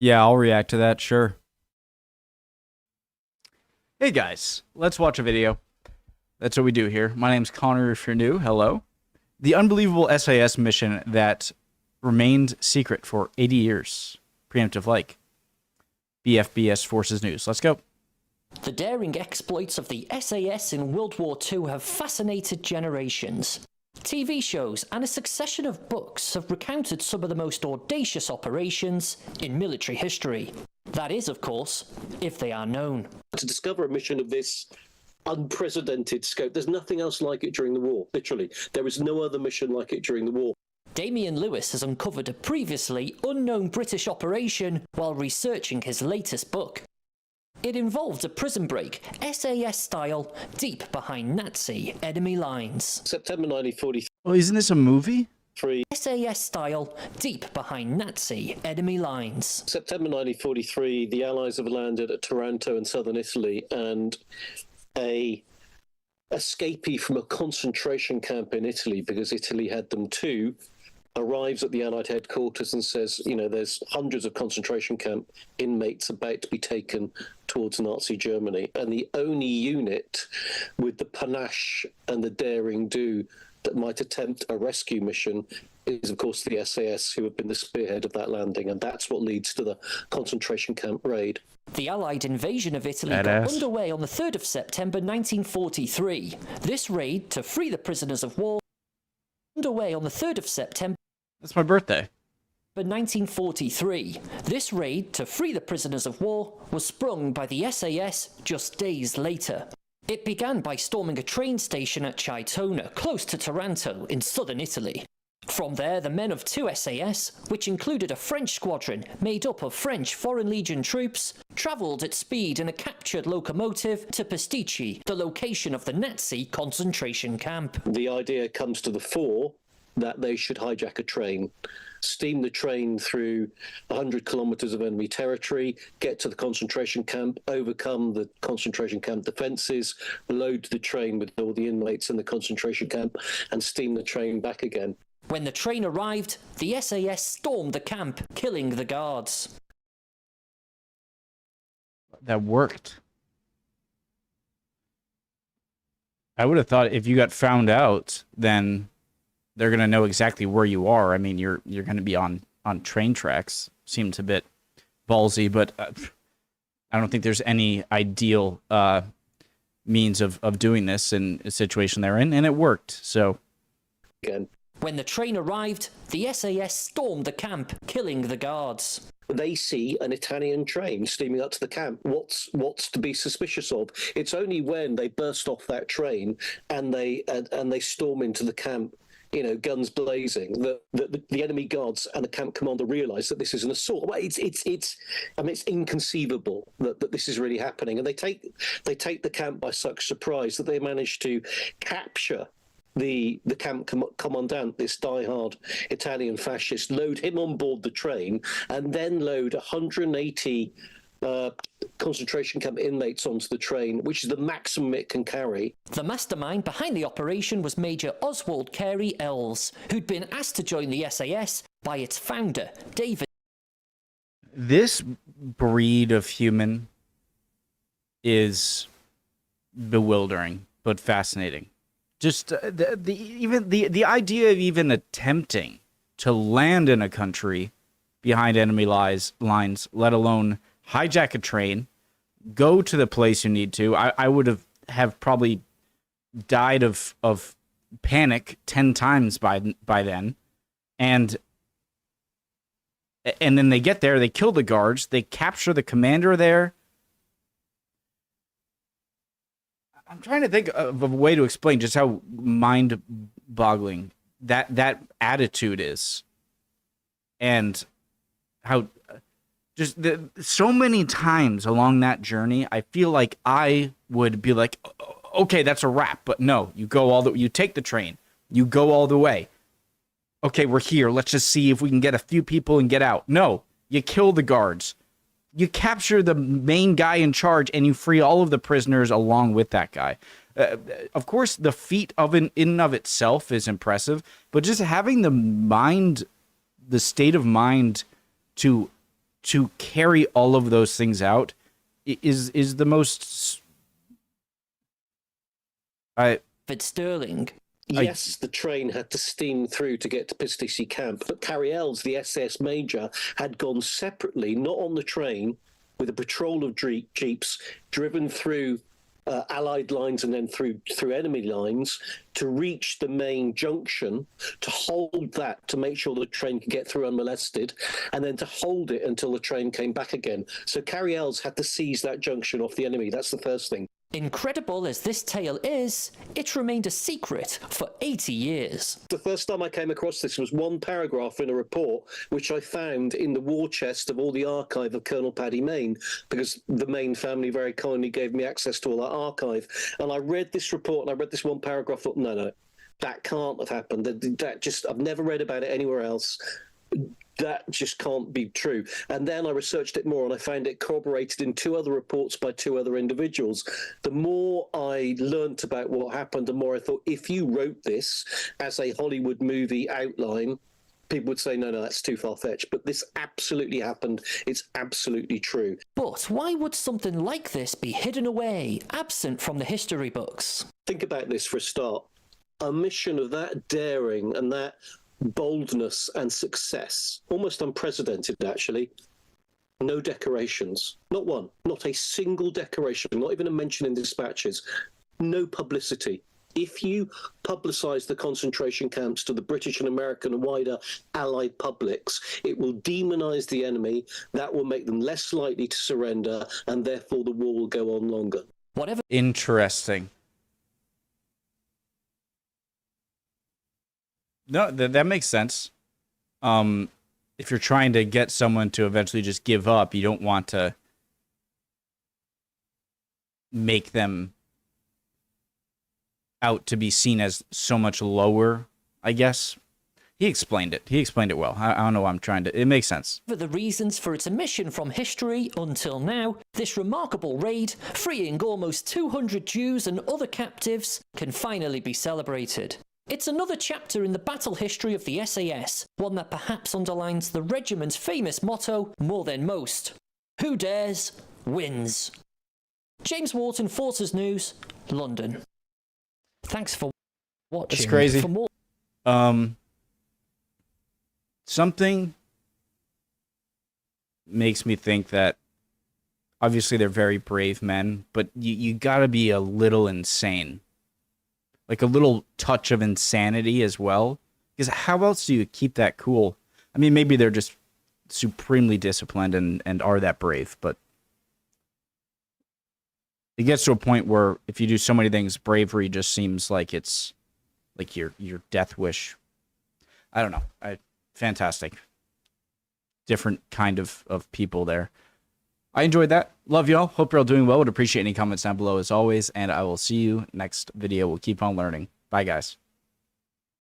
Yeah, I'll react to that, sure. Hey guys, let's watch a video. That's what we do here. My name's Connor if you're new. Hello. The unbelievable SAS mission that remained secret for 80 years. Preemptive like. BFBS Forces News. Let's go. The daring exploits of the SAS in World War II have fascinated generations. TV shows and a succession of books have recounted some of the most audacious operations in military history. That is, of course, if they are known. To discover a mission of this unprecedented scope, there's nothing else like it during the war, literally. There is no other mission like it during the war. Damian Lewis has uncovered a previously unknown British operation while researching his latest book. It involved a prison break, SAS style, deep behind Nazi enemy lines. September 1943. Well, isn't this a movie? SAS style, deep behind Nazi enemy lines. September 1943, the Allies have landed at Taranto in southern Italy, and a escapee from a concentration camp in Italy, because Italy had them too, arrives at the Allied headquarters and says, you know, there's hundreds of concentration camp inmates about to be taken towards Nazi Germany. And the only unit with the panache and the daring do that might attempt a rescue mission is, of course, the SAS, who have been the spearhead of that landing. And that's what leads to the concentration camp raid. The Allied invasion of Italy got underway on the 3rd of September 1943. This raid to free the prisoners of war underway on the 3rd of September. That's my birthday. 1943. This raid to free the prisoners of war was sprung by the SAS just days later. It began by storming a train station at Chaitona, close to Taranto, in southern Italy. From there, the men of two SAS, which included a French squadron made up of French Foreign Legion troops, travelled at speed in a captured locomotive to Pasticci, the location of the Nazi concentration camp. The idea comes to the fore that they should hijack a train, steam the train through 100 kilometres of enemy territory, get to the concentration camp, overcome the concentration camp defences, load the train with all the inmates in the concentration camp, and steam the train back again. When the train arrived, the SAS stormed the camp, killing the guards. That worked. I would have thought if you got found out, then they're going to know exactly where you are. I mean, you're going to be on train tracks. Seems a bit ballsy, but I don't think there's any ideal means of doing this in a situation they're in, and it worked. So again, when the train arrived, the SAS stormed the camp, killing the guards. They see an Italian train steaming up to the camp. What's to be suspicious of? It's only when they burst off that train and they storm into the camp, you know, guns blazing, that the enemy guards and the camp commander realise that this is an assault. Well, it's inconceivable that this is really happening, and they take the camp by such surprise that they manage to capture the camp commandant, this diehard Italian fascist, load him on board the train, and then load 180 concentration camp inmates onto the train, which is the maximum it can carry. The mastermind behind the operation was Major Oswald Carey Ells, who'd been asked to join the SAS by its founder, David. this breed of human is bewildering but fascinating. Just the idea of even attempting to land in a country behind enemy lines, let alone hijack a train, go to the place you need to. I would have probably died of panic 10 times by then. And then they get there, they kill the guards, they capture the commander there. I'm trying to think of a way to explain just how mind-boggling that attitude is. And how just so many times along that journey, I feel like I would be like, okay, that's a wrap. But no, you take the train, you go all the way. Okay, we're here. Let's just see if we can get a few people and get out. No, you kill the guards. You capture the main guy in charge and you free all of the prisoners along with that guy. Of course, the feat in and of itself is impressive, but just having the state of mind to to carry all of those things out is the most Sterling. Yes, the train had to steam through to get to Pistisi camp, but Carriel's, the SAS major, had gone separately, not on the train, with a patrol of jeeps driven through Allied lines and then through enemy lines to reach the main junction, to hold that, to make sure the train could get through unmolested, and then to hold it until the train came back again. So Carriel's had to seize that junction off the enemy. That's the first thing. Incredible as this tale is, it remained a secret for 80 years. The first time I came across this was one paragraph in a report which I found in the war chest of all the archive of Colonel Paddy Mayne, because the Mayne family very kindly gave me access to all that archive. And I read this report and I read this one paragraph, thought, no, that can't have happened. That just, I've never read about it anywhere else. That just can't be true. And then I researched it more and I found it corroborated in 2 other reports by 2 other individuals. The more I learnt about what happened, the more I thought, if you wrote this as a Hollywood movie outline, people would say, no, that's too far-fetched. But this absolutely happened. It's absolutely true. But why would something like this be hidden away, absent from the history books? Think about this for a start. A mission of that daring and that boldness and success, almost unprecedented actually. No decorations, not one, not a single decoration, not even a mention in dispatches. No publicity. If you publicise the concentration camps to the British and American and wider Allied publics, it will demonise the enemy. That will make them less likely to surrender, and therefore the war will go on longer. Whatever. interesting. No, that makes sense. If you're trying to get someone to eventually just give up, you don't want to make them out to be seen as so much lower, I guess. He explained it. He explained it well. I don't know why I'm trying to... It makes sense. For the reasons for its omission from history until now, this remarkable raid, freeing almost 200 Jews and other captives, can finally be celebrated. It's another chapter in the battle history of the SAS, one that perhaps underlines the regiment's famous motto more than most. Who dares, wins. James Wharton, Forces News, London. Thanks for watching. It's crazy. For more something makes me think that obviously they're very brave men, but you gotta be a little insane. Like a little touch of insanity as well. Because how else do you keep that cool? I mean, maybe they're just supremely disciplined and are that brave, but it gets to a point where if you do so many things, bravery just seems like it's like your death wish. I don't know. Fantastic. Different kind of people there. I enjoyed that. Love y'all. Hope you're all doing well. Would appreciate any comments down below as always. And I will see you next video. We'll keep on learning. Bye, guys.